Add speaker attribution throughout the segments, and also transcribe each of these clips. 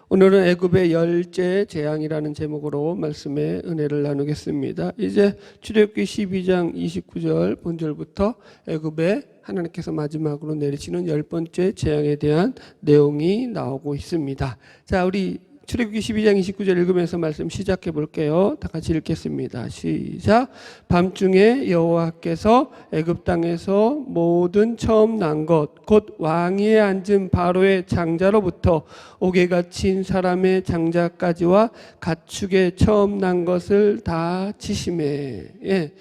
Speaker 1: 오늘은 애굽의 열째 재앙이라는 제목으로 말씀의 은혜를 나누겠습니다. 이제 출애굽기 12장 29절 본절부터 애굽에 하나님께서 마지막으로 내리시는 10번째 재앙에 대한 내용이 나오고 있습니다. 자, 우리 출애굽기 12장 29절 읽으면서 말씀 시작해 볼게요. 다 같이 읽겠습니다. 시작. 밤중에 여호와께서 애굽 땅에서 모든 처음 난 것 곧 왕위에 앉은 바로의 장자로부터 옥에 갇힌 사람의 장자까지와 가축의 처음 난 것을 다 치심에. 예.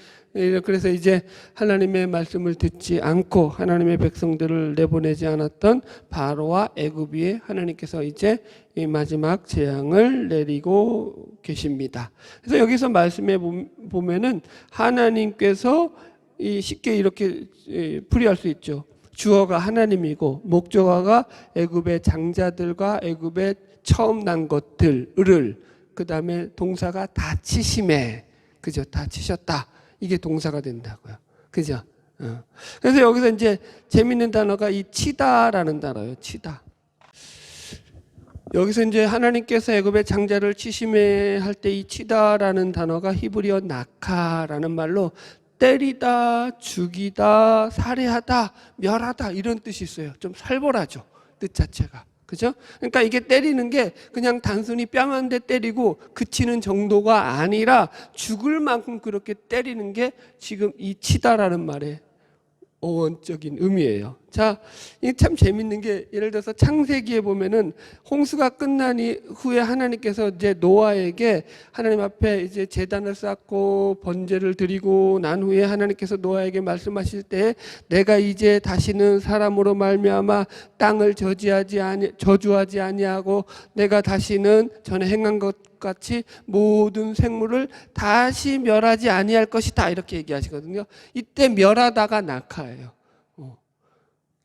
Speaker 1: 그래서 이제 하나님의 말씀을 듣지 않고 하나님의 백성들을 내보내지 않았던 바로와 애굽 위에 하나님께서 이제 이 마지막 재앙을 내리고 계십니다. 그래서 여기서 말씀에 보면은 하나님께서 쉽게 이렇게 풀이할 수 있죠. 주어가 하나님이고 목적어가 애굽의 장자들과 애굽의 처음 난 것들을, 그 다음에 동사가 다 치심에, 그죠? 다 치셨다. 이게 동사가 된다고요. 그죠? 그래서 여기서 이제 재밌는 단어가 이 치다라는 단어예요. 치다. 여기서 이제 하나님께서 애굽의 장자를 치심해 할 때 이 치다라는 단어가 히브리어 나카라는 말로 때리다, 죽이다, 살해하다, 멸하다 이런 뜻이 있어요. 좀 살벌하죠. 뜻 자체가. 그죠? 그러니까 이게 때리는 게 그냥 단순히 뺨 한 대 때리고 그치는 정도가 아니라 죽을 만큼 그렇게 때리는 게 지금 이 치다라는 말의 어원적인 의미예요. 자, 이게 참 재밌는 게, 예를 들어서 창세기에 보면은 홍수가 끝난 후에 하나님께서 이제 노아에게 하나님 앞에 이제 제단을 쌓고 번제를 드리고 난 후에 하나님께서 노아에게 말씀하실 때 내가 이제 다시는 사람으로 말미암아 땅을 저주하지 아니하고 내가 다시는 전에 행한 것 같이 모든 생물을 다시 멸하지 아니할 것이다 이렇게 얘기하시거든요. 이때 멸하다가 낙하예요.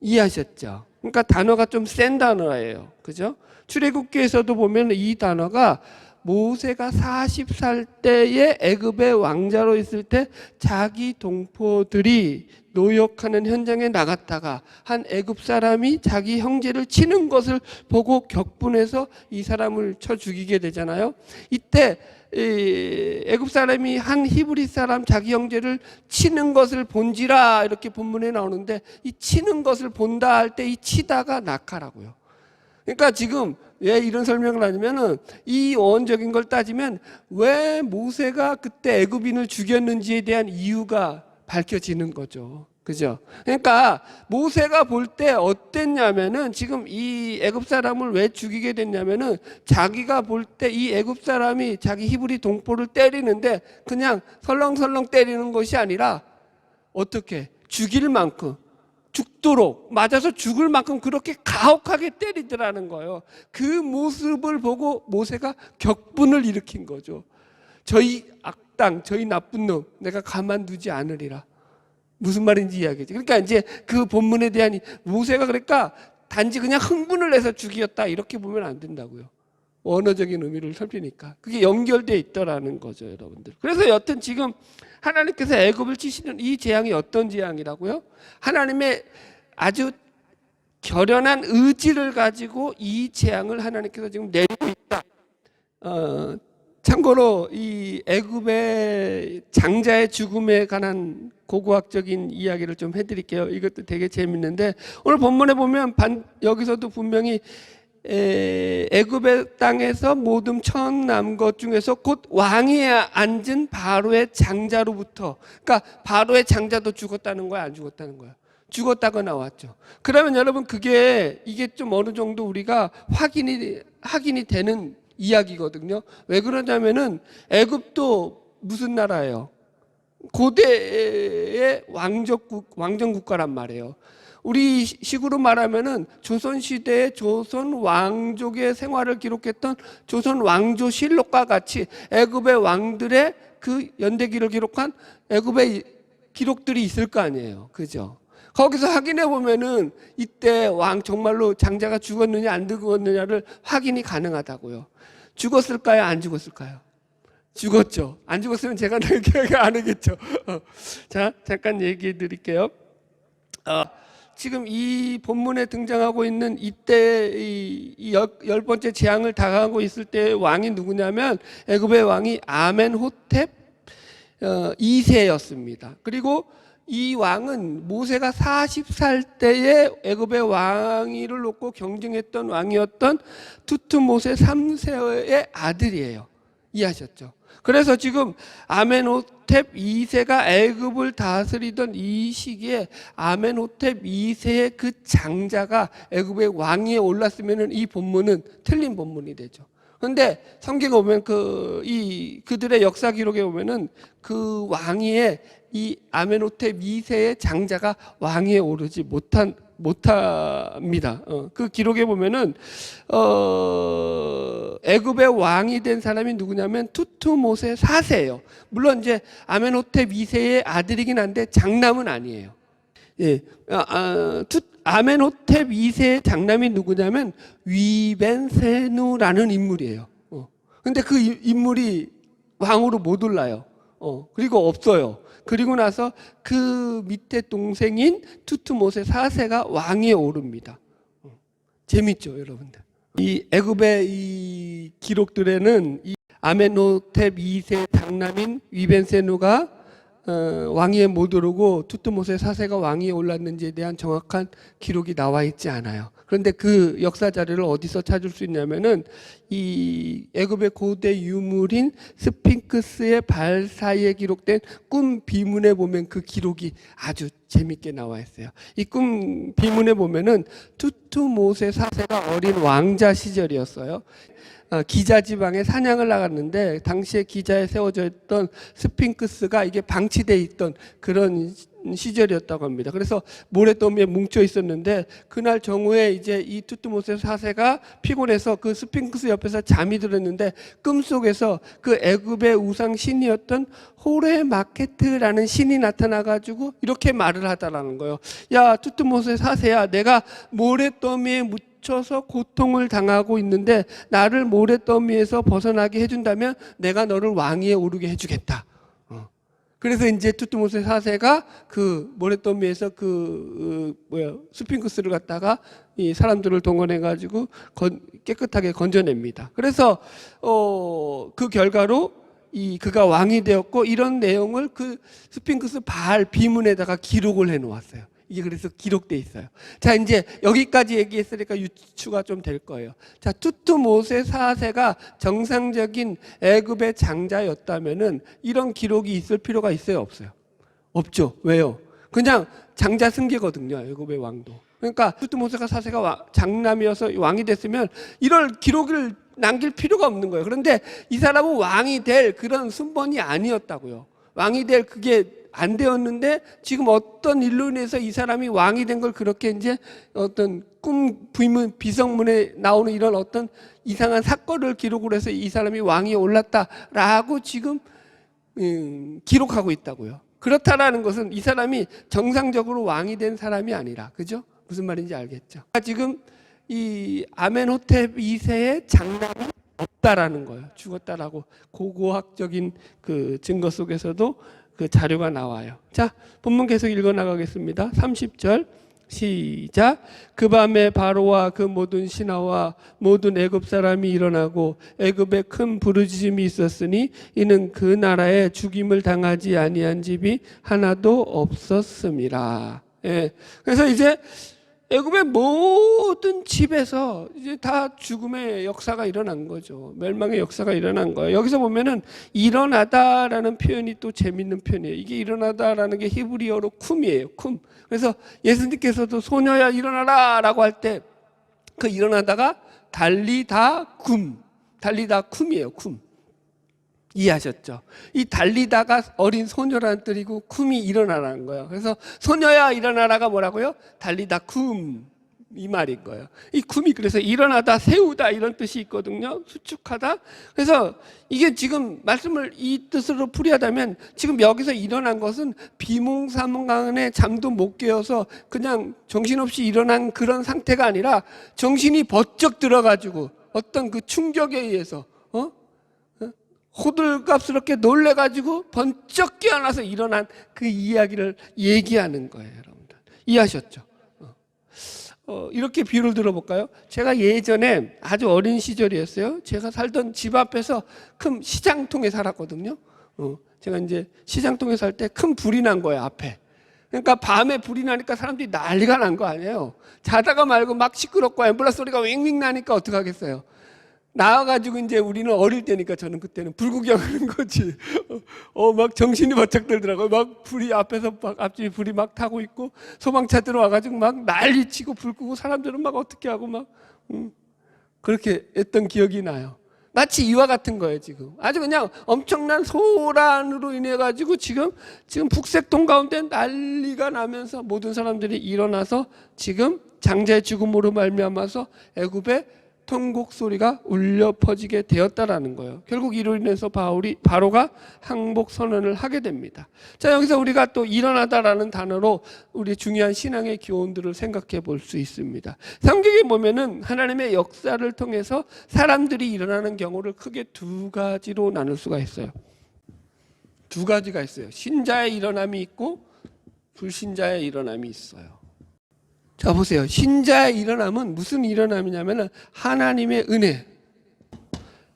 Speaker 1: 이해하셨죠? 그러니까 단어가 좀 센 단어예요. 그죠? 출애굽기에서도 보면 이 단어가 모세가 40살 때에 애굽의 왕자로 있을 때 자기 동포들이 노역하는 현장에 나갔다가 한 애굽 사람이 자기 형제를 치는 것을 보고 격분해서 이 사람을 쳐 죽이게 되잖아요. 이때 애굽 사람이 한 히브리 사람 자기 형제를 치는 것을 본지라 이렇게 본문에 나오는데, 이 치는 것을 본다 할 때 이 치다가 낙하라고요. 그러니까 지금 왜 이런 설명을 하냐면은 이 원적인 걸 따지면 왜 모세가 그때 애굽인을 죽였는지에 대한 이유가 밝혀지는 거죠. 그죠? 그러니까 모세가 볼 때 어땠냐면은 지금 이 애굽 사람을 왜 죽이게 됐냐면은 자기가 볼 때 이 애굽 사람이 자기 히브리 동포를 때리는데 그냥 설렁설렁 때리는 것이 아니라 어떻게 죽일 만큼, 죽도록, 맞아서 죽을 만큼 그렇게 가혹하게 때리더라는 거예요. 그 모습을 보고 모세가 격분을 일으킨 거죠. 저희 악당, 저희 나쁜 놈, 내가 가만두지 않으리라. 무슨 말인지 이야기죠. 그러니까 이제 그 본문에 대한 모세가 그러니까 단지 그냥 흥분을 해서 죽였다 이렇게 보면 안 된다고요. 언어적인 의미를 살피니까 그게 연결되어 있더라는 거죠, 여러분들. 그래서 여튼 지금 하나님께서 애굽을 치시는 이 재앙이 어떤 재앙이라고요? 하나님의 아주 결연한 의지를 가지고 이 재앙을 하나님께서 지금 내리고 있다. 참고로 이 애굽의 장자의 죽음에 관한 고고학적인 이야기를 좀 해드릴게요. 이것도 되게 재밌는데 오늘 본문에 보면 여기서도 분명히 애굽의 땅에서 모든 처음 난 것 중에서 곧 왕위에 앉은 바로의 장자로부터, 그러니까 바로의 장자도 죽었다는 거야, 안 죽었다는 거야? 죽었다고 나왔죠. 그러면 여러분 이게 좀 어느 정도 우리가 확인이 되는 이야기거든요. 왜 그러냐면은 애굽도 무슨 나라예요? 고대의 왕정국가란 말이에요. 우리 식으로 말하면은 조선시대의 조선 왕족의 생활을 기록했던 조선 왕조실록과 같이 애굽의 왕들의 그 연대기를 기록한 애굽의 기록들이 있을 거 아니에요. 그죠? 거기서 확인해 보면은 이때 왕 정말로 장자가 죽었느냐 안 죽었느냐를 확인이 가능하다고요. 죽었을까요? 안 죽었을까요? 죽었죠. 안 죽었으면 제가 기억 안 하겠죠. 자, 잠깐 얘기해 드릴게요. 지금 이 본문에 등장하고 있는 이때 이 열 번째 재앙을 당하고 있을 때 왕이 누구냐면 애굽의 왕이 아멘호텝 2세였습니다. 그리고 이 왕은 모세가 40살 때에 애굽의 왕위를 놓고 경쟁했던 왕이었던 투트모세 3세의 아들이에요. 이해하셨죠? 그래서 지금 아멘호텝 2세가 애굽을 다스리던 이 시기에 아멘호텝 2세의 그 장자가 애굽의 왕위에 올랐으면 이 본문은 틀린 본문이 되죠. 그런데 성경에 보면 그들의 역사 기록에 보면은 그 왕위에 이 아멘호텝 2세의 장자가 왕위에 오르지 못합니다. 그 기록에 보면은 애굽의 왕이 된 사람이 누구냐면 투트모세 4세예요. 물론 이제 아멘호텝 2세의 아들이긴 한데 장남은 아니에요. 예, 아멘호텝 2세의 장남이 누구냐면 위벤세누라는 인물이에요. 근데 그 인물이 왕으로 못 올라요. 그리고 없어요. 그리고 나서 그 밑에 동생인 투트모세 4세가 왕위에 오릅니다. 재밌죠, 여러분들? 이 애굽의 이 기록들에는 이 아멘호텝 2세 장남인 위벤세누가 왕위에 못 오르고 투트모세 4세가 왕위에 올랐는지에 대한 정확한 기록이 나와 있지 않아요. 그런데 그 역사 자료를 어디서 찾을 수 있냐면은 이 애굽의 고대 유물인 스핑크스의 발 사이에 기록된 꿈 비문에 보면 그 기록이 아주 재밌게 나와 있어요. 이 꿈 비문에 보면은 투트모세 4세가 어린 왕자 시절이었어요. 기자 지방에 사냥을 나갔는데 당시에 기자에 세워져 있던 스핑크스가 이게 방치돼 있던 그런 시절이었다고 합니다. 그래서 모래더미에 뭉쳐 있었는데 그날 정오에 이제 이 투트모세 4세가 피곤해서 그 스핑크스 옆에서 잠이 들었는데 꿈속에서 그 애굽의 우상 신이었던 호레마케트라는 신이 나타나가지고 이렇게 말을 하다라는 거예요. 야, 투트모세 4세야, 내가 모래더미에 묻혀서 고통을 당하고 있는데 나를 모래더미에서 벗어나게 해준다면 내가 너를 왕위에 오르게 해주겠다. 그래서 이제 투트모세 4세가 그 모래더미에서 스핑크스를 갖다가 이 사람들을 동원해 가지고 깨끗하게 건져냅니다. 그래서 그 결과로 그가 왕이 되었고 이런 내용을 그 스핑크스 발 비문에다가 기록을 해 놓았어요. 이게 그래서 기록돼 있어요. 자, 이제 여기까지 얘기했으니까 유추가 좀 될 거예요. 자, 투트모세 4세가 정상적인 애굽의 장자였다면은 이런 기록이 있을 필요가 있어요, 없어요? 없죠. 왜요? 그냥 장자 승계거든요, 애굽의 왕도. 그러니까 투트모세가 4세가 장남이어서 왕이 됐으면 이런 기록을 남길 필요가 없는 거예요. 그런데 이 사람은 왕이 될 그런 순번이 아니었다고요. 왕이 될 그게 안 되었는데 지금 어떤 일로 인해서 이 사람이 왕이 된 걸 그렇게 이제 어떤 꿈 비문 비석문에 나오는 이런 어떤 이상한 사건을 기록을 해서 이 사람이 왕위에 올랐다라고 지금 기록하고 있다고요. 그렇다라는 것은 이 사람이 정상적으로 왕이 된 사람이 아니라, 그죠? 무슨 말인지 알겠죠? 지금 이 아멘호텝 2세의 장남이 없다라는 거예요. 죽었다라고 고고학적인 그 증거 속에서도 그 자료가 나와요. 자, 본문 계속 읽어 나가겠습니다. 30절 시작. 그 밤에 바로와 그 모든 신하와 모든 애굽 사람이 일어나고 애굽에 큰 부르짖음이 있었으니 이는 그 나라에 죽임을 당하지 아니한 집이 하나도 없었음이라. 예. 그래서 이제 애굽의 모든 집에서 이제 다 죽음의 역사가 일어난 거죠. 멸망의 역사가 일어난 거예요. 여기서 보면은 일어나다라는 표현이 또 재밌는 표현이에요. 이게 일어나다라는 게 히브리어로 쿰이에요. 쿰. 그래서 예수님께서도 소녀야 일어나라라고 할 때 그 일어나다가 달리다 쿰이에요. 쿰. 이해하셨죠? 이 달리다가 어린 소녀라는 뜻이고 쿰이 일어나라는 거예요. 그래서 소녀야 일어나라가 뭐라고요? 달리다 쿰, 이 말인 거예요. 이 쿰이 그래서 일어나다 세우다 이런 뜻이 있거든요. 수축하다. 그래서 이게 지금 말씀을 이 뜻으로 풀이하다면 지금 여기서 일어난 것은 비몽사몽간에 잠도 못 깨어서 그냥 정신없이 일어난 그런 상태가 아니라 정신이 번쩍 들어가지고 어떤 그 충격에 의해서 호들갑스럽게 놀래가지고 번쩍 깨어나서 일어난 그 이야기를 얘기하는 거예요, 여러분들. 이해하셨죠? 이렇게 비유를 들어볼까요? 제가 예전에 아주 어린 시절이었어요. 제가 살던 집 앞에서 큰 시장통에 살았거든요. 제가 이제 시장통에 살 때 큰 불이 난 거예요, 앞에. 그러니까 밤에 불이 나니까 사람들이 난리가 난 거 아니에요. 자다가 말고 막 시끄럽고 앰뷸런스 소리가 윙윙 나니까 어떡하겠어요. 나와가지고 이제 우리는 어릴 때니까 저는 그때는 불구경하는 거지. 막 정신이 바짝 들더라고요. 막 불이 앞에서 막 앞집에 불이 막 타고 있고 소방차 들어와가지고 막 난리치고 불 끄고 사람들은 막 어떻게 하고 막 그렇게 했던 기억이 나요. 마치 이와 같은 거예요, 지금. 아주 그냥 엄청난 소란으로 인해 가지고 지금 북색동 가운데 난리가 나면서 모든 사람들이 일어나서 지금 장자의 죽음으로 말미암아서 애굽의 통곡 소리가 울려 퍼지게 되었다라는 거예요. 결국 이로 인해서 바로가 항복 선언을 하게 됩니다. 자, 여기서 우리가 또 일어나다라는 단어로 우리 중요한 신앙의 교훈들을 생각해 볼 수 있습니다. 성경에 보면은 하나님의 역사를 통해서 사람들이 일어나는 경우를 크게 두 가지로 나눌 수가 있어요. 두 가지가 있어요. 신자의 일어남이 있고 불신자의 일어남이 있어요. 자, 보세요. 신자의 일어남은 무슨 일어남이냐면 하나님의 은혜,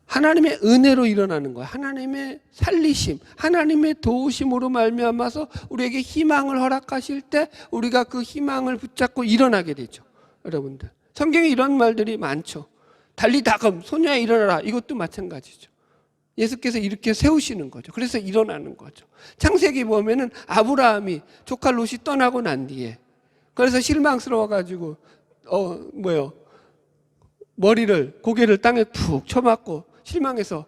Speaker 1: 하나님의 은혜로 일어나는 거예요. 하나님의 살리심, 하나님의 도우심으로 말미암아서 우리에게 희망을 허락하실 때 우리가 그 희망을 붙잡고 일어나게 되죠. 여러분들, 성경에 이런 말들이 많죠. 달리다금 소녀야 일어나라, 이것도 마찬가지죠. 예수께서 이렇게 세우시는 거죠. 그래서 일어나는 거죠. 창세기 보면은 아브라함이 조카 롯이 떠나고 난 뒤에 그래서 실망스러워가지고 고개를 땅에 푹 쳐맞고 실망해서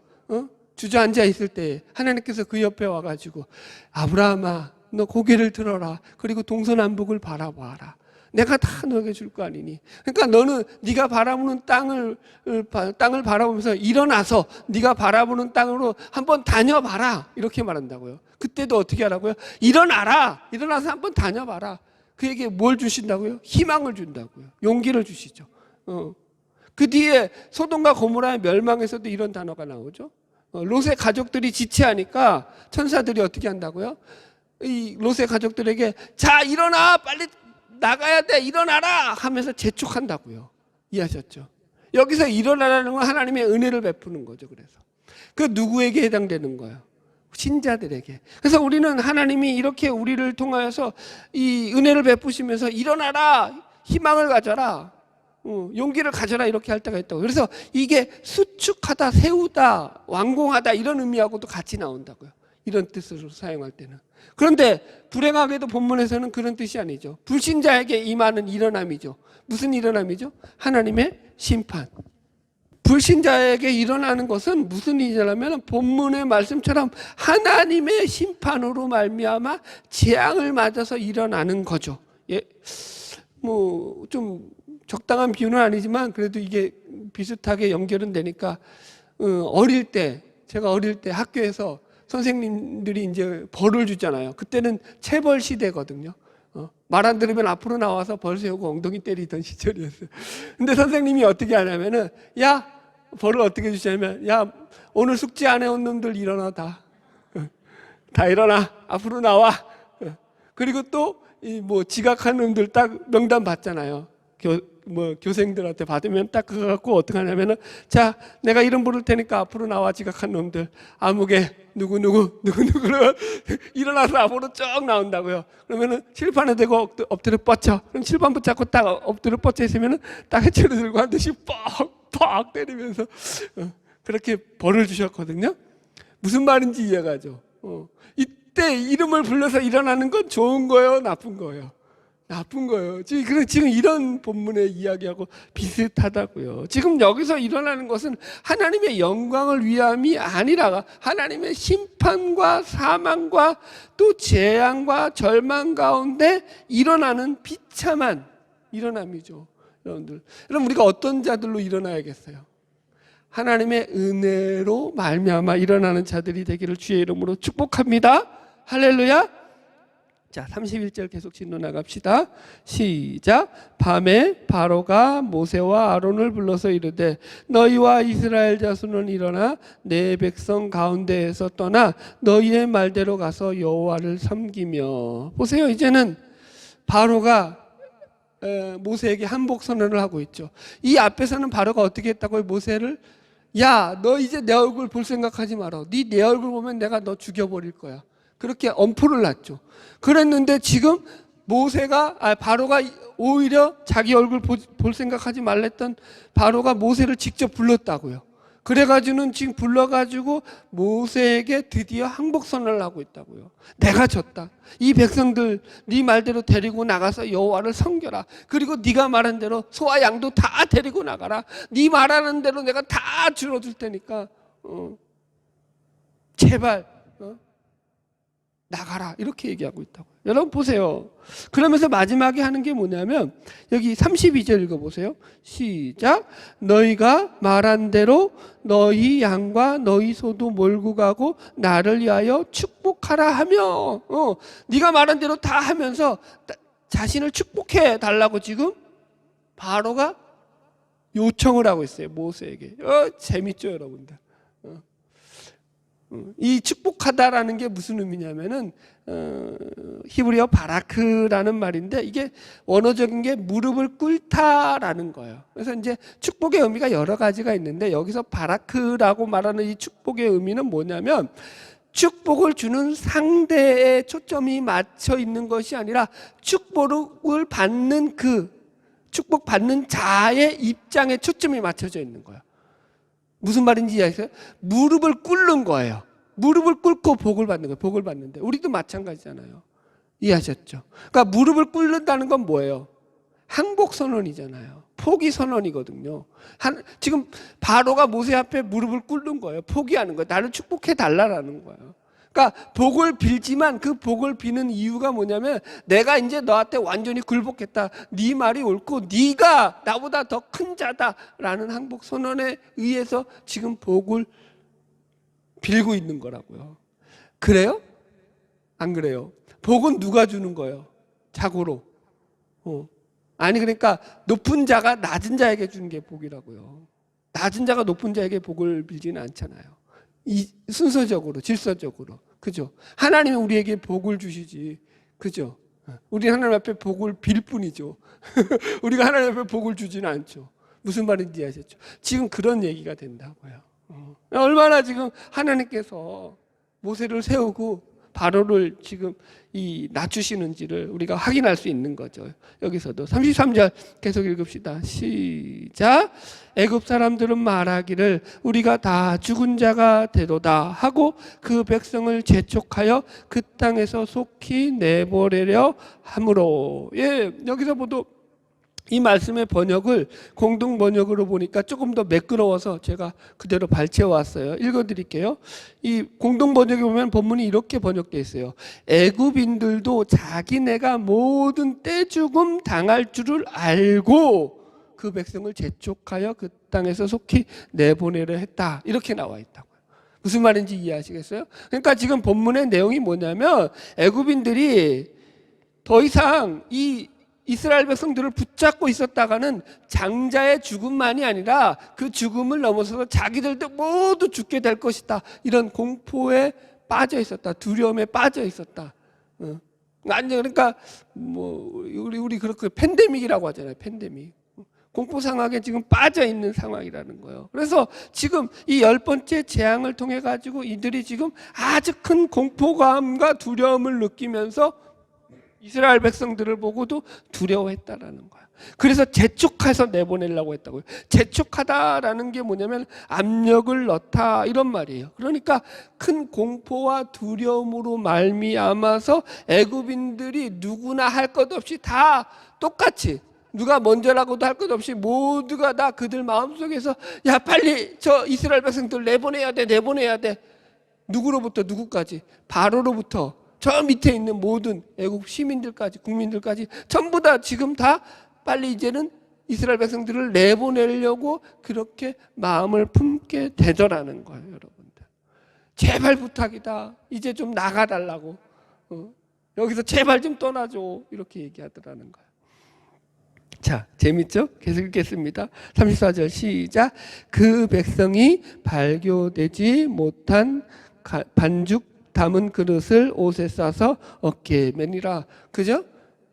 Speaker 1: 주저앉아 있을 때 하나님께서 그 옆에 와가지고 아브라함아, 너 고개를 들어라. 그리고 동서남북을 바라봐라. 내가 다 너에게 줄 거 아니니. 그러니까 너는 네가 바라보는 땅을 바라보면서 일어나서 네가 바라보는 땅으로 한번 다녀봐라. 이렇게 말한다고요. 그때도 어떻게 하라고요? 일어나서 한번 다녀봐라. 그에게 뭘 주신다고요? 희망을 준다고요. 용기를 주시죠. 그 뒤에 소돔과 고모라의 멸망에서도 이런 단어가 나오죠. 롯의 가족들이 지체하니까 천사들이 어떻게 한다고요? 이 롯의 가족들에게 자, 일어나, 빨리 나가야 돼, 일어나라 하면서 재촉한다고요. 이해하셨죠? 여기서 일어나라는 건 하나님의 은혜를 베푸는 거죠. 그래서 그 누구에게 해당되는 거예요? 신자들에게. 그래서 우리는 하나님이 이렇게 우리를 통하여서 이 은혜를 베푸시면서 일어나라, 희망을 가져라, 용기를 가져라, 이렇게 할 때가 있다고. 그래서 이게 수축하다, 세우다, 완공하다 이런 의미하고도 같이 나온다고요. 이런 뜻으로 사용할 때는. 그런데 불행하게도 본문에서는 그런 뜻이 아니죠. 불신자에게 임하는 일어남이죠. 무슨 일어남이죠? 하나님의 심판. 불신자에게 일어나는 것은 무슨 일이냐면 본문의 말씀처럼 하나님의 심판으로 말미암아 재앙을 맞아서 일어나는 거죠. 예, 좀 적당한 비유는 아니지만 그래도 이게 비슷하게 연결은 되니까 제가 어릴 때 학교에서 선생님들이 이제 벌을 주잖아요. 그때는 체벌 시대거든요. 말 안 들으면 앞으로 나와서 벌 세우고 엉덩이 때리던 시절이었어요. 근데 선생님이 어떻게 하냐면은 벌을 어떻게 주시냐면 오늘 숙제 안 해온 놈들 일어나, 다 일어나, 앞으로 나와. 그리고 또 지각한 놈들 딱 명단 받잖아요. 교생들한테 받으면 딱 그거 갖고 어떻게 하냐면은 자, 내가 이름 부를 테니까 앞으로 나와, 지각한 놈들. 아무개 누구누구로 일어나서 앞으로 쭉 나온다고요. 그러면은 칠판에 대고 엎드려 뻗쳐. 그럼 칠판 붙잡고 딱 엎드려 뻗쳐 있으면은 딱 해체를 들고 한 대씩 뻑뻑 때리면서 그렇게 벌을 주셨거든요. 무슨 말인지 이해가죠. 이때 이름을 불러서 일어나는 건 좋은 거예요, 나쁜 거예요? 나쁜 거예요. 지금 이런 본문의 이야기하고 비슷하다고요. 지금 여기서 일어나는 것은 하나님의 영광을 위함이 아니라 하나님의 심판과 사망과 또 재앙과 절망 가운데 일어나는 비참한 일어남이죠. 여러분들, 그럼 우리가 어떤 자들로 일어나야겠어요? 하나님의 은혜로 말미암아 일어나는 자들이 되기를 주의 이름으로 축복합니다. 할렐루야. 자, 31절 계속 진로 나갑시다. 시작. 밤에 바로가 모세와 아론을 불러서 이르되 너희와 이스라엘 자손은 일어나 내 백성 가운데에서 떠나 너희의 말대로 가서 여호와를 섬기며. 보세요. 이제는 바로가 모세에게 한복 선언을 하고 있죠. 이 앞에서는 바로가 어떻게 했다고요? 모세를 야, 너 이제 내 얼굴 볼 생각하지 마라. 내 얼굴 보면 내가 너 죽여버릴 거야. 그렇게 엄포를 놨죠. 그랬는데 지금 바로가 오히려 자기 얼굴 볼 생각하지 말랬던 바로가 모세를 직접 불렀다고요. 그래가지고는 지금 불러가지고 모세에게 드디어 항복 선언을 하고 있다고요. 내가 졌다. 이 백성들 네 말대로 데리고 나가서 여호와를 섬겨라. 그리고 네가 말한 대로 소와 양도 다 데리고 나가라. 네 말하는 대로 내가 다 줄어들 테니까 제발 나가라. 이렇게 얘기하고 있다고요. 여러분 보세요. 그러면서 마지막에 하는 게 뭐냐면 여기 32절 읽어보세요. 시작. 너희가 말한 대로 너희 양과 너희 소도 몰고 가고 나를 위하여 축복하라 하며 네가 말한 대로 다 하면서 자신을 축복해 달라고 지금 바로가 요청을 하고 있어요. 모세에게. 재밌죠 여러분들. 이 축복하다라는 게 무슨 의미냐면은 히브리어 바라크라는 말인데 이게 원어적인 게 무릎을 꿇다라는 거예요. 그래서 이제 축복의 의미가 여러 가지가 있는데 여기서 바라크라고 말하는 이 축복의 의미는 뭐냐면 축복을 주는 상대에 초점이 맞춰 있는 것이 아니라 축복을 받는 축복 받는 자의 입장에 초점이 맞춰져 있는 거예요. 무슨 말인지 이해하세요? 무릎을 꿇는 거예요. 무릎을 꿇고 복을 받는 거예요. 복을 받는데 우리도 마찬가지잖아요. 이해하셨죠? 그러니까 무릎을 꿇는다는 건 뭐예요? 항복 선언이잖아요. 포기 선언이거든요. 지금 바로가 모세 앞에 무릎을 꿇는 거예요. 포기하는 거예요. 나를 축복해 달라라는 거예요. 그러니까 복을 빌지만 그 복을 비는 이유가 뭐냐면 내가 이제 너한테 완전히 굴복했다. 네 말이 옳고 네가 나보다 더 큰 자다라는 항복 선언에 의해서 지금 복을 빌고 있는 거라고요. 그래요? 안 그래요? 복은 누가 주는 거예요? 자고로. 아니 그러니까 높은 자가 낮은 자에게 주는 게 복이라고요. 낮은 자가 높은 자에게 복을 빌지는 않잖아요. 순서적으로 질서적으로. 그죠? 하나님이 우리에게 복을 주시지. 그죠? 우리 하나님 앞에 복을 빌 뿐이죠. 우리가 하나님 앞에 복을 주지는 않죠. 무슨 말인지 아셨죠? 지금 그런 얘기가 된다고요. 얼마나 지금 하나님께서 모세를 세우고 바로를 지금 낮추시는지를 우리가 확인할 수 있는 거죠. 여기서도 33절 계속 읽읍시다. 시작. 애굽 사람들은 말하기를 우리가 다 죽은 자가 되도다 하고 그 백성을 재촉하여 그 땅에서 속히 내보내려 함으로. 여기서 보도 이 말씀의 번역을 공동 번역으로 보니까 조금 더 매끄러워서 제가 그대로 발췌해 왔어요. 읽어드릴게요. 이 공동 번역에 보면 본문이 이렇게 번역되어 있어요. 애굽인들도 자기네가 모든 떼죽음 당할 줄을 알고 그 백성을 재촉하여 그 땅에서 속히 내보내려 했다. 이렇게 나와 있다고요. 무슨 말인지 이해하시겠어요? 그러니까 지금 본문의 내용이 뭐냐면 애굽인들이 더 이상 이 이스라엘 백성들을 붙잡고 있었다가는 장자의 죽음만이 아니라 그 죽음을 넘어서서 자기들도 모두 죽게 될 것이다. 이런 공포에 빠져 있었다. 두려움에 빠져 있었다. 아니 그러니까 우리 그렇게 팬데믹이라고 하잖아요. 팬데믹. 공포 상황에 지금 빠져 있는 상황이라는 거예요. 그래서 지금 이 10번째 재앙을 통해 가지고 이들이 지금 아주 큰 공포감과 두려움을 느끼면서 이스라엘 백성들을 보고도 두려워했다라는 거야. 그래서 재촉해서 내보내려고 했다고요. 재촉하다라는 게 뭐냐면 압력을 넣다 이런 말이에요. 그러니까 큰 공포와 두려움으로 말미암아서 애굽인들이 누구나 할 것 없이 다 똑같이 누가 먼저라고도 할 것 없이 모두가 다 그들 마음속에서 야 빨리 저 이스라엘 백성들 내보내야 돼. 누구로부터 누구까지? 바로로부터 저 밑에 있는 모든 애국 시민들까지 국민들까지 전부 다 지금 다 빨리 이제는 이스라엘 백성들을 내보내려고 그렇게 마음을 품게 되더라는 거예요. 여러분들 제발 부탁이다. 이제 좀 나가달라고. 여기서 제발 좀 떠나줘. 이렇게 얘기하더라는 거예요. 자, 재밌죠? 계속 읽겠습니다. 34절 시작. 그 백성이 발교되지 못한 반죽 담은 그릇을 옷에 싸서 어깨에 매니라. 그죠?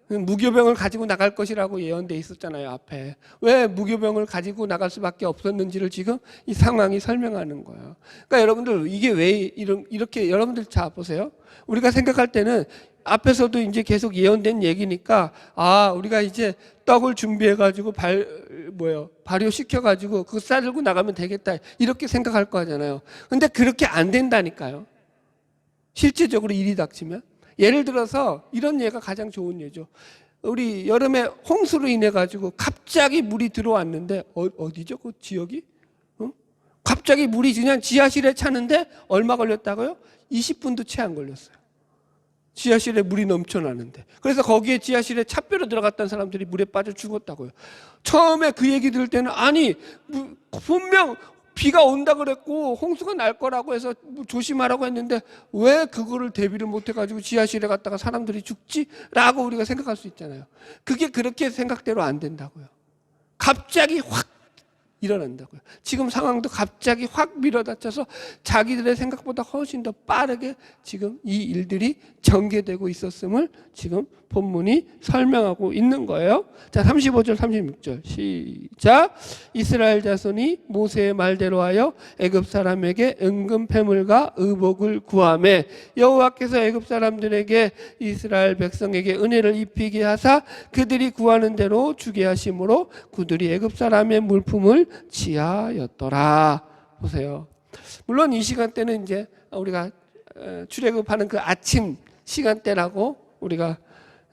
Speaker 1: 무교병을 가지고 나갈 것이라고 예언돼 있었잖아요, 앞에. 왜 무교병을 가지고 나갈 수밖에 없었는지를 지금 이 상황이 설명하는 거예요. 그러니까 여러분들 이게 왜 이렇게 여러분들 자 보세요. 우리가 생각할 때는 앞에서도 이제 계속 예언된 얘기니까 우리가 이제 떡을 준비해 가지고 발효시켜 가지고 그거 싸들고 나가면 되겠다 이렇게 생각할 거 하잖아요. 근데 그렇게 안 된다니까요. 실제적으로 일이 닥치면. 예를 들어서 이런 예가 가장 좋은 예죠. 우리 여름에 홍수로 인해 가지고 갑자기 물이 들어왔는데 어디죠? 그 지역이? 갑자기 물이 그냥 지하실에 차는데 얼마 걸렸다고요? 20분도 채 안 걸렸어요. 지하실에 물이 넘쳐나는데. 그래서 거기에 지하실에 차뼈로 들어갔던 사람들이 물에 빠져 죽었다고요. 처음에 그 얘기 들을 때는 분명 비가 온다 그랬고 홍수가 날 거라고 해서 조심하라고 했는데 왜 그거를 대비를 못 해가지고 지하실에 갔다가 사람들이 죽지? 라고 우리가 생각할 수 있잖아요. 그게 그렇게 생각대로 안 된다고요. 갑자기 확 일어난다고요. 지금 상황도 갑자기 확 밀어닥쳐서 자기들의 생각보다 훨씬 더 빠르게 지금 이 일들이 전개되고 있었음을 지금 본문이 설명하고 있는 거예요. 자, 35절 36절 시작. 이스라엘 자손이 모세의 말대로 하여 애굽 사람에게 은금 패물과 의복을 구하매 여호와께서 애굽 사람들에게 이스라엘 백성에게 은혜를 입히게 하사 그들이 구하는 대로 주게 하심으로 그들이 애굽 사람의 물품을 취하였더라. 보세요. 물론 이 시간대는 이제 우리가 출애굽하는 그 아침 시간대라고 우리가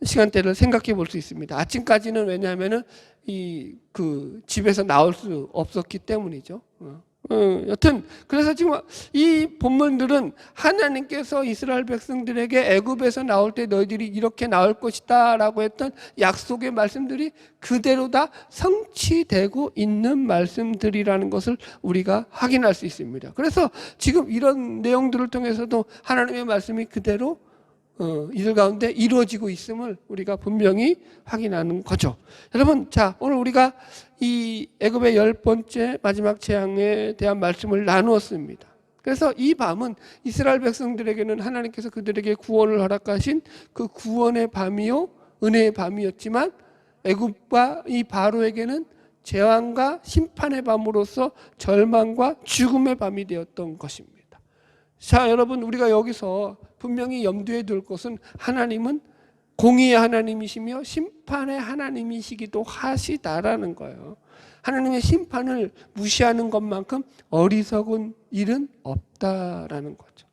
Speaker 1: 시간대를 생각해 볼 수 있습니다. 아침까지는 왜냐하면은 그 집에서 나올 수 없었기 때문이죠. 여튼 그래서 지금 이 본문들은 하나님께서 이스라엘 백성들에게 애굽에서 나올 때 너희들이 이렇게 나올 것이다라고 했던 약속의 말씀들이 그대로 다 성취되고 있는 말씀들이라는 것을 우리가 확인할 수 있습니다. 그래서 지금 이런 내용들을 통해서도 하나님의 말씀이 그대로 이들 가운데 이루어지고 있음을 우리가 분명히 확인하는 거죠. 여러분, 자, 오늘 우리가 이 애굽의 10번째 마지막 재앙에 대한 말씀을 나누었습니다. 그래서 이 밤은 이스라엘 백성들에게는 하나님께서 그들에게 구원을 허락하신 그 구원의 밤이요 은혜의 밤이었지만 애굽과 이 바로에게는 재앙과 심판의 밤으로서 절망과 죽음의 밤이 되었던 것입니다. 자, 여러분, 우리가 여기서 분명히 염두에 둘 것은 하나님은 공의의 하나님이시며 심판의 하나님이시기도 하시다라는 거예요. 하나님의 심판을 무시하는 것만큼 어리석은 일은 없다라는 거죠.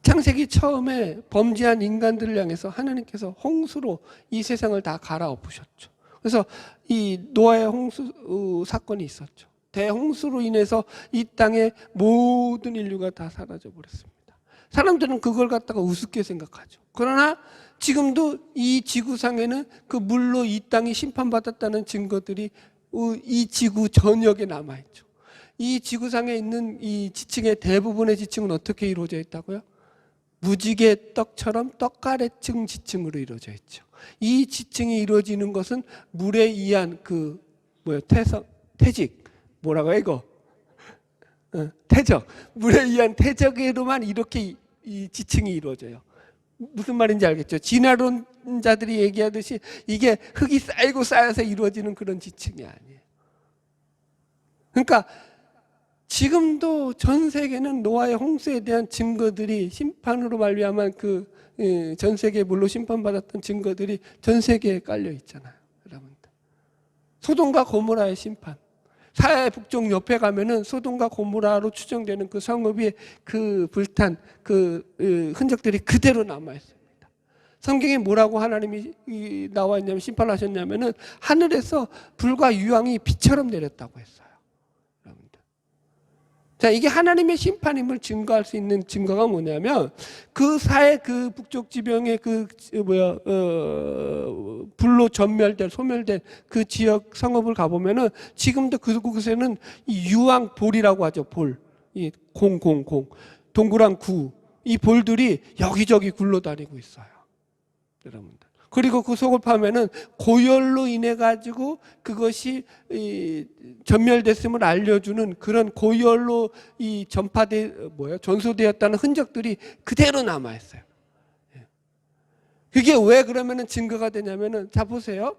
Speaker 1: 창세기 처음에 범죄한 인간들을 향해서 하나님께서 홍수로 이 세상을 다 갈아엎으셨죠. 그래서 이 노아의 홍수 사건이 있었죠. 대홍수로 인해서 이 땅의 모든 인류가 다 사라져 버렸습니다. 사람들은 그걸 갖다가 우습게 생각하죠. 그러나 지금도 이 지구상에는 그 물로 이 땅이 심판받았다는 증거들이 이 지구 전역에 남아있죠. 이 지구상에 있는 이 지층의 대부분의 지층은 어떻게 이루어져 있다고요? 무지개 떡처럼 떡가래층 지층으로 이루어져 있죠. 이 지층이 이루어지는 것은 물에 의한 태직 뭐라고 해 이거? 태적. 물에 의한 태적으로만 이렇게 이 지층이 이루어져요. 무슨 말인지 알겠죠? 진화론자들이 얘기하듯이 이게 흙이 쌓이고 쌓여서 이루어지는 그런 지층이 아니에요. 그러니까 지금도 전 세계는 노아의 홍수에 대한 증거들이 심판으로 말미암은 그 전 세계 물로 심판받았던 증거들이 전 세계에 깔려 있잖아요. 여러분들. 소돔과 고모라의 심판. 사해 북쪽 옆에 가면은 소돔과 고모라로 추정되는 그 성읍이 그 불탄 그 흔적들이 그대로 남아 있습니다. 성경에 뭐라고 하나님이 나와 있냐면 심판하셨냐면은 하늘에서 불과 유황이 비처럼 내렸다고 했어요. 여러분들. 자, 이게 하나님의 심판임을 증거할 수 있는 증거가 뭐냐면 그 사해 그 북쪽 지방의 불로 소멸된 그 지역 성읍을 가보면은 지금도 그곳에는 이 유황볼이라고 하죠. 볼. 이 동그란 구. 이 볼들이 여기저기 굴러다니고 있어요. 여러분들. 그리고 그 속을 파면은 고열로 인해 가지고 그것이 전멸됐음을 알려주는 그런 고열로 전소되었다는 흔적들이 그대로 남아 있어요. 그게 왜 그러면은 증거가 되냐면은, 자 보세요.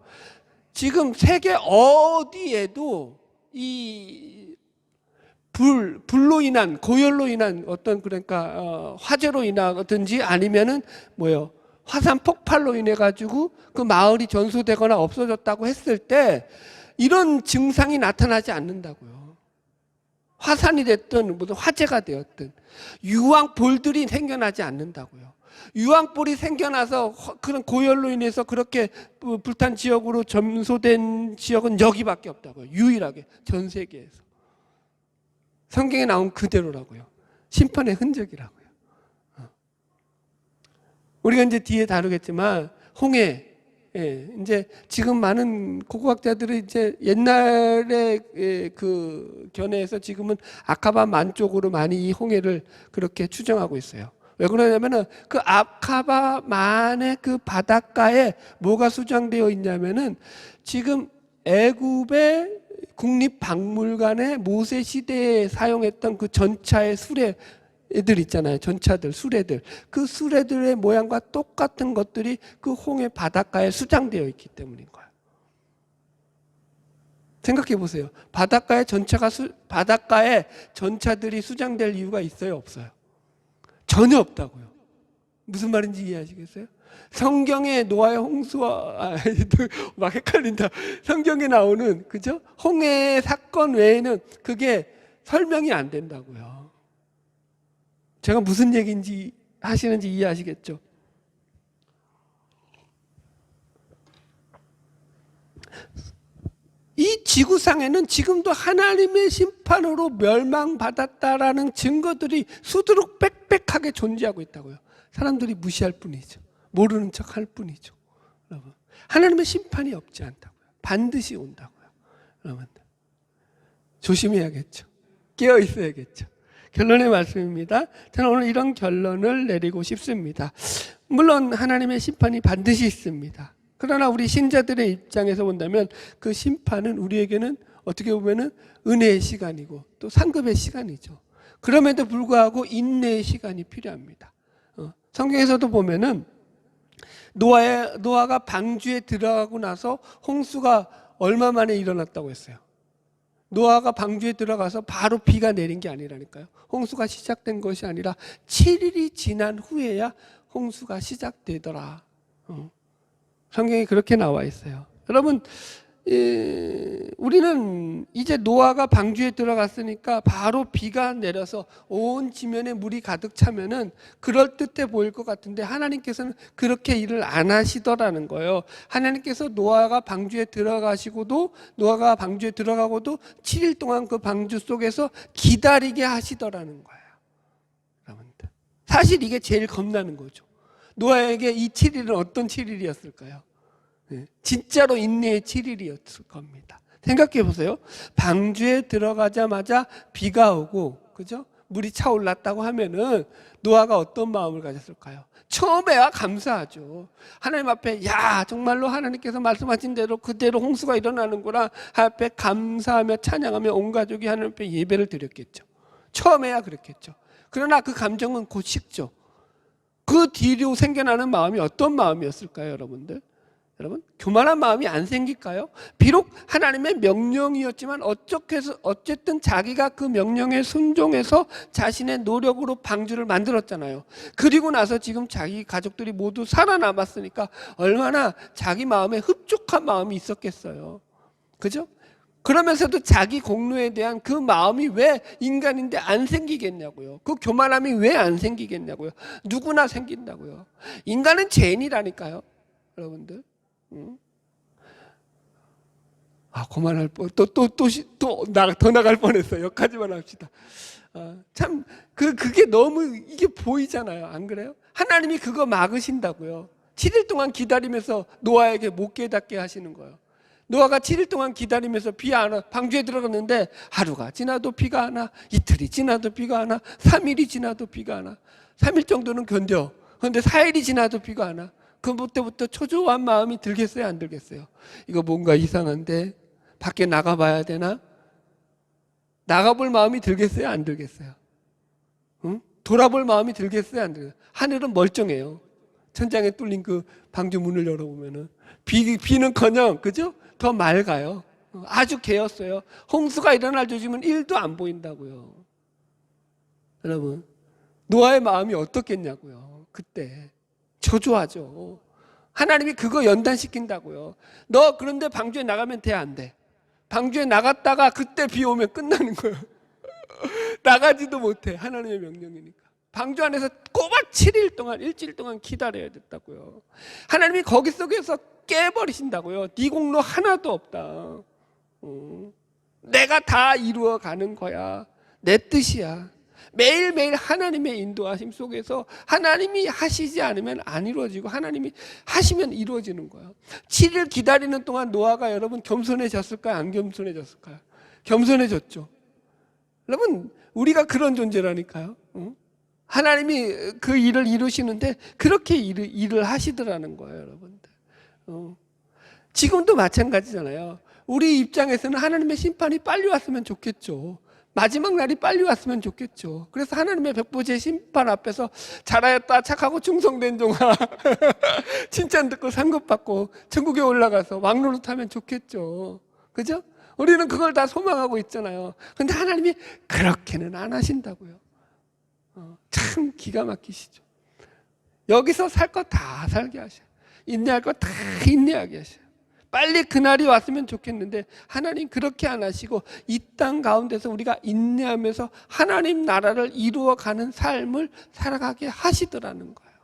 Speaker 1: 지금 세계 어디에도 이 불로 인한, 고열로 인한 어떤, 그러니까 화재로 인하든지 아니면은 뭐요, 화산 폭발로 인해 가지고 그 마을이 전소되거나 없어졌다고 했을 때 이런 증상이 나타나지 않는다고요. 화산이 됐든 무슨 화재가 되었든 유황볼들이 생겨나지 않는다고요. 유황볼이 생겨나서 그런 고열로 인해서 그렇게 불탄 지역으로 점소된 지역은 여기밖에 없다고요. 유일하게 전 세계에서. 성경에 나온 그대로라고요. 심판의 흔적이라고요. 우리가 이제 뒤에 다루겠지만 홍해, 이제 지금 많은 고고학자들이 이제 옛날에 그 견해에서 지금은 아카바만 쪽으로 많이 이 홍해를 그렇게 추정하고 있어요. 왜 그러냐면은 그 아카바만의 그 바닷가에 뭐가 수장되어 있냐면은 지금 애굽의 국립박물관에 모세 시대에 사용했던 그 전차의 수레들 있잖아요. 전차들, 수레들. 그 수레들의 모양과 똑같은 것들이 그 홍해 바닷가에 수장되어 있기 때문인 거예요. 생각해 보세요. 바닷가에 전차들이 수장될 이유가 있어요, 없어요? 전혀 없다고요. 무슨 말인지 이해하시겠어요? 성경에 노아의 홍수와 막 헷갈린다. 성경에 나오는, 그죠? 홍해 사건 외에는 그게 설명이 안 된다고요. 제가 무슨 얘기인지 하시는지 이해하시겠죠? 이 지구상에는 지금도 하나님의 심판으로 멸망받았다라는 증거들이 수두룩 빽빽하게 존재하고 있다고요. 사람들이 무시할 뿐이죠. 모르는 척 할 뿐이죠. 여러분, 하나님의 심판이 없지 않다고요. 반드시 온다고요. 여러분, 조심해야겠죠. 깨어 있어야겠죠. 결론의 말씀입니다. 저는 오늘 이런 결론을 내리고 싶습니다. 물론 하나님의 심판이 반드시 있습니다. 그러나 우리 신자들의 입장에서 본다면 그 심판은 우리에게는 어떻게 보면은 은혜의 시간이고 또 상급의 시간이죠. 그럼에도 불구하고 인내의 시간이 필요합니다. 성경에서도 보면은 노아가 방주에 들어가고 나서 홍수가 얼마 만에 일어났다고 했어요. 노아가 방주에 들어가서 바로 비가 내린 게 아니라니까요. 홍수가 시작된 것이 아니라 7일이 지난 후에야 홍수가 시작되더라. 성경에 그렇게 나와 있어요. 여러분, 우리는 이제 노아가 방주에 들어갔으니까 바로 비가 내려서 온 지면에 물이 가득 차면은 그럴듯해 보일 것 같은데 하나님께서는 그렇게 일을 안 하시더라는 거예요. 하나님께서 노아가 방주에 들어가고도 7일 동안 그 방주 속에서 기다리게 하시더라는 거예요. 여러분들, 사실 이게 제일 겁나는 거죠. 노아에게 이 7일은 어떤 7일이었을까요? 진짜로 인내의 7일이었을 겁니다. 생각해 보세요. 방주에 들어가자마자 비가 오고, 그죠? 물이 차올랐다고 하면은 노아가 어떤 마음을 가졌을까요? 처음에야 감사하죠. 하나님 앞에, 야, 정말로 하나님께서 말씀하신 대로 그대로 홍수가 일어나는구나. 앞에 감사하며 찬양하며 온 가족이 하나님 앞에 예배를 드렸겠죠. 처음에야 그랬겠죠. 그러나 그 감정은 곧 식죠. 그 뒤로 생겨나는 마음이 어떤 마음이었을까요, 여러분들? 여러분, 교만한 마음이 안 생길까요? 비록 하나님의 명령이었지만 어쨌든 자기가 그 명령에 순종해서 자신의 노력으로 방주를 만들었잖아요. 그리고 나서 지금 자기 가족들이 모두 살아남았으니까 얼마나 자기 마음에 흡족한 마음이 있었겠어요. 그죠? 그러면서도 자기 공로에 대한 그 마음이 왜 인간인데 안 생기겠냐고요. 그 교만함이 왜 안 생기겠냐고요. 누구나 생긴다고요. 인간은 죄인이라니까요, 여러분들. 그만할 뻔, 더 나갈 뻔했어요. 여기까지만 합시다. 참, 그게 너무 이게 보이잖아요. 안 그래요? 하나님이 그거 막으신다고요. 7일 동안 기다리면서 노아에게 못 깨닫게 하시는 거예요. 노아가 7일 동안 기다리면서 비 안 와, 방주에 들어갔는데 하루가 지나도 비가 안 와, 이틀이 지나도 비가 안 와, 3일이 지나도 비가 안 와. 3일 정도는 견뎌. 그런데 4일이 지나도 비가 안 와. 그때부터 초조한 마음이 들겠어요, 안 들겠어요? 이거 뭔가 이상한데 밖에 나가봐야 되나? 나가볼 마음이 들겠어요, 안 들겠어요? 응? 돌아볼 마음이 들겠어요, 안 들겠어요? 하늘은 멀쩡해요. 천장에 뚫린 그 방주 문을 열어보면은 비는커녕 그죠? 더 맑아요. 아주 개었어요. 홍수가 일어날 조짐은 1도 안 보인다고요. 여러분, 노아의 마음이 어떻겠냐고요. 그때 저주하죠. 하나님이 그거 연단시킨다고요. 너 그런데 방주에 나가면 돼, 안 돼? 방주에 나갔다가 그때 비 오면 끝나는 거예요. 나가지도 못해. 하나님의 명령이니까. 방주 안에서 꼬박 7일 동안, 일주일 동안 기다려야 됐다고요. 하나님이 거기 속에서 깨버리신다고요. 네 공로 하나도 없다. 내가 다 이루어 가는 거야. 내 뜻이야. 매일매일 하나님의 인도하심 속에서 하나님이 하시지 않으면 안 이루어지고 하나님이 하시면 이루어지는 거야. 7일 기다리는 동안 노아가 여러분 겸손해졌을까요? 안 겸손해졌을까요? 겸손해졌죠. 여러분, 우리가 그런 존재라니까요. 하나님이 그 일을 이루시는데 그렇게 일을 하시더라는 거예요, 여러분들. 지금도 마찬가지잖아요. 우리 입장에서는 하나님의 심판이 빨리 왔으면 좋겠죠. 마지막 날이 빨리 왔으면 좋겠죠. 그래서 하나님의 백보제 심판 앞에서 잘하였다, 착하고 충성된 종아 칭찬 듣고 상급받고 천국에 올라가서 왕로로 타면 좋겠죠. 그죠? 우리는 그걸 다 소망하고 있잖아요. 그런데 하나님이 그렇게는 안 하신다고요. 참 기가 막히시죠. 여기서 살 거 다 살게 하셔요. 인내할 거 다 인내하게 하셔요. 빨리 그날이 왔으면 좋겠는데 하나님 그렇게 안 하시고 이 땅 가운데서 우리가 인내하면서 하나님 나라를 이루어가는 삶을 살아가게 하시더라는 거예요.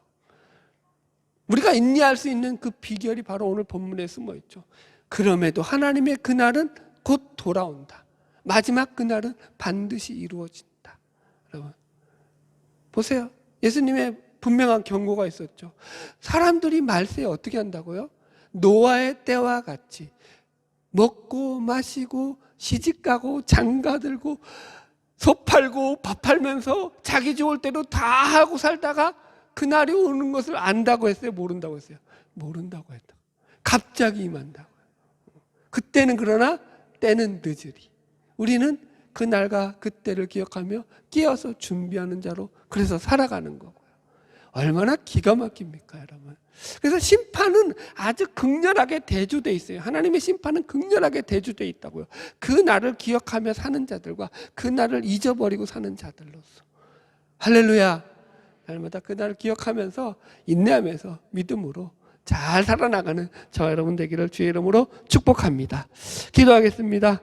Speaker 1: 우리가 인내할 수 있는 그 비결이 바로 오늘 본문에 숨어 있죠. 그럼에도 하나님의 그날은 곧 돌아온다. 마지막 그날은 반드시 이루어진다. 여러분 보세요. 예수님의 분명한 경고가 있었죠. 사람들이 말세에 어떻게 한다고요? 노아의 때와 같이 먹고 마시고 시집가고 장가들고 소 팔고 밥 팔면서 자기 좋을 대로 다 하고 살다가 그날이 오는 것을 안다고 했어요? 모른다고 했어요? 모른다고 했다. 갑자기 임한다고요. 그때는 그러나 때는 늦으리. 우리는 그날과 그때를 기억하며 끼어서 준비하는 자로 그래서 살아가는 거고요. 얼마나 기가 막힙니까, 여러분? 그래서 심판은 아주 극렬하게 대조돼 있어요. 하나님의 심판은 극렬하게 대조돼 있다고요. 그 날을 기억하며 사는 자들과 그 날을 잊어버리고 사는 자들로서. 할렐루야. 날마다 그 날을 기억하면서 인내하면서 믿음으로 잘 살아나가는 저와 여러분 되기를 주의 이름으로 축복합니다. 기도하겠습니다.